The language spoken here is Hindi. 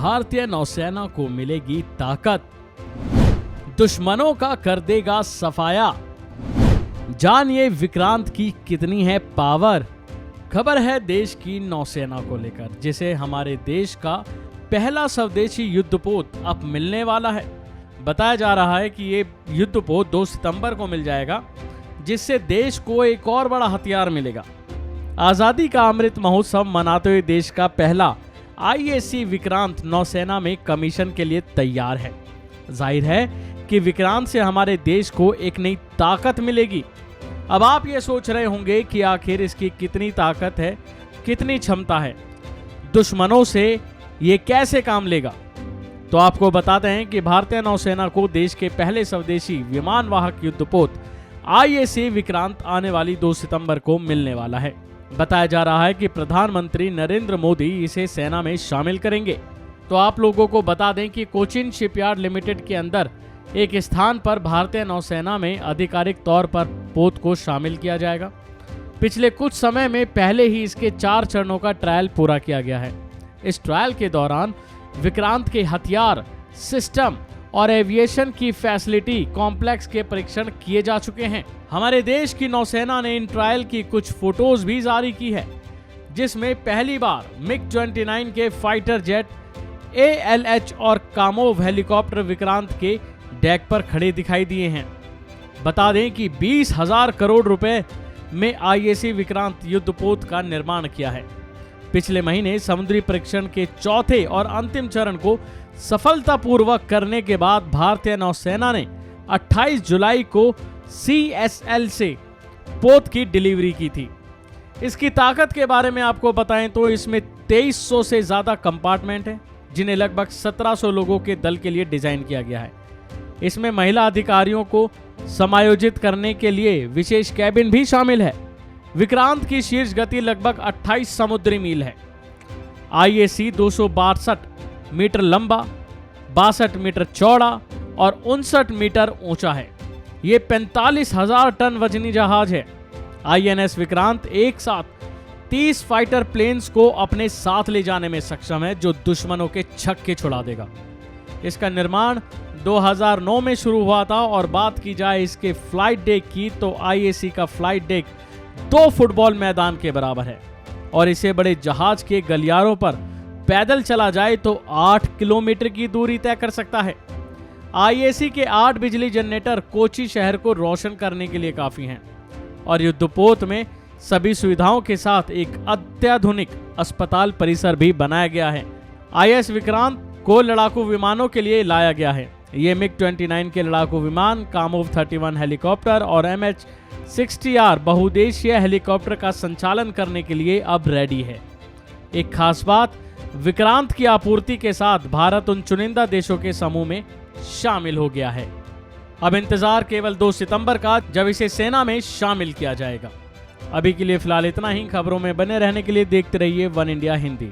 भारतीय नौसेना को मिलेगी ताकत, दुश्मनों का कर देगा सफाया। जानिए विक्रांत की कितनी है पावर। खबर है देश की नौसेना को लेकर, जिसे हमारे देश का पहला स्वदेशी युद्धपोत अब मिलने वाला है। बताया जा रहा है कि ये युद्धपोत 2 सितंबर को मिल जाएगा, जिससे देश को एक और बड़ा हथियार मिलेगा। आजादी का अमृत महोत्सव मनाते हुए देश का पहला IAC विक्रांत नौसेना में कमीशन के लिए तैयार है। जाहिर है कि विक्रांत से हमारे देश को एक नई ताकत मिलेगी। अब आप ये सोच रहे होंगे कि आखिर इसकी कितनी ताकत है, कितनी क्षमता है, दुश्मनों से ये कैसे काम लेगा। तो आपको बताते हैं कि भारतीय नौसेना को देश के पहले स्वदेशी विमान वाहक युद्धपोत IAC विक्रांत आने वाली 2 सितंबर को मिलने वाला है। बताया जा रहा है कि प्रधानमंत्री नरेंद्र मोदी इसे सेना में शामिल करेंगे। तो आप लोगों को बता दें कि कोचिन शिपयार्ड लिमिटेड के अंदर एक स्थान पर भारतीय नौसेना में आधिकारिक तौर पर पोत को शामिल किया जाएगा। पिछले कुछ समय में पहले ही इसके 4 चरणों का ट्रायल पूरा किया गया है। इस ट्रायल के दौरान विक्रांत के हथियार, सिस्टम और एविएशन की फैसिलिटी कॉम्प्लेक्स के परीक्षण किए जा चुके हैं। हमारे देश की नौसेना ने इन ट्रायल की कुछ फोटोज भी जारी की है, जिसमें पहली बार MiG-29 के फाइटर जेट, ALH और कामोव हेलीकॉप्टर विक्रांत के डेक पर खड़े दिखाई दिए हैं। बता दें कि 20,000 करोड़ रुपए में IAC विक्रांत युद्धपोत का निर्माण किया है। पिछले महीने समुद्री परीक्षण के चौथे और अंतिम चरण को सफलतापूर्वक करने के बाद भारतीय नौसेना ने 28 जुलाई को CSL से पोत की डिलीवरी की थी। इसकी ताकत के बारे में आपको बताएं तो इसमें 2300 से ज्यादा कंपार्टमेंट है, जिन्हें लगभग 1700 लोगों के दल के लिए डिजाइन किया गया है। इसमें महिला अधिकारियों को समायोजित करने के लिए विशेष कैबिन भी शामिल है। विक्रांत की शीर्ष गति लगभग 28 समुद्री मील है। IAC 262 मीटर लंबा, 62 मीटर चौड़ा और 59 मीटर ऊंचा है। ये 45,000 टन वजनी जहाज है। INS विक्रांत एक साथ 30 फाइटर प्लेन्स को अपने साथ ले जाने में सक्षम है, जो दुश्मनों के छक्के छुड़ा देगा। इसका निर्माण 2009 में शुरू हुआ था और बात की जाए इसके फ्लाइट डेक की तो IAC का फ्लाइट डेक 2 फुटबॉल मैदान के बराबर है और इसे बड़े जहाज के गलियारों पर पैदल चला जाए तो 8 किलोमीटर की दूरी तय कर सकता है। IAC के 8 बिजली जनरेटर कोची शहर को रोशन करने के लिए काफी हैं और युद्धपोत में सभी सुविधाओं के साथ एक अत्याधुनिक अस्पताल परिसर भी बनाया गया है। IAS विक्रांत को लड़ाकू विमानों के लिए लाया गया है। ये MiG-29 के लड़ाकू विमान, कामोव 31 हेलीकॉप्टर और MH-60R बहुउद्देशीय हेलीकॉप्टर का संचालन करने के लिए अब रेडी है। एक खास बात, विक्रांत की आपूर्ति के साथ भारत उन चुनिंदा देशों के समूह में शामिल हो गया है। अब इंतजार केवल 2 सितंबर का, जब इसे सेना में शामिल किया जाएगा। अभी के लिए फिलहाल इतना ही। खबरों में बने रहने के लिए देखते रहिए वन इंडिया हिंदी।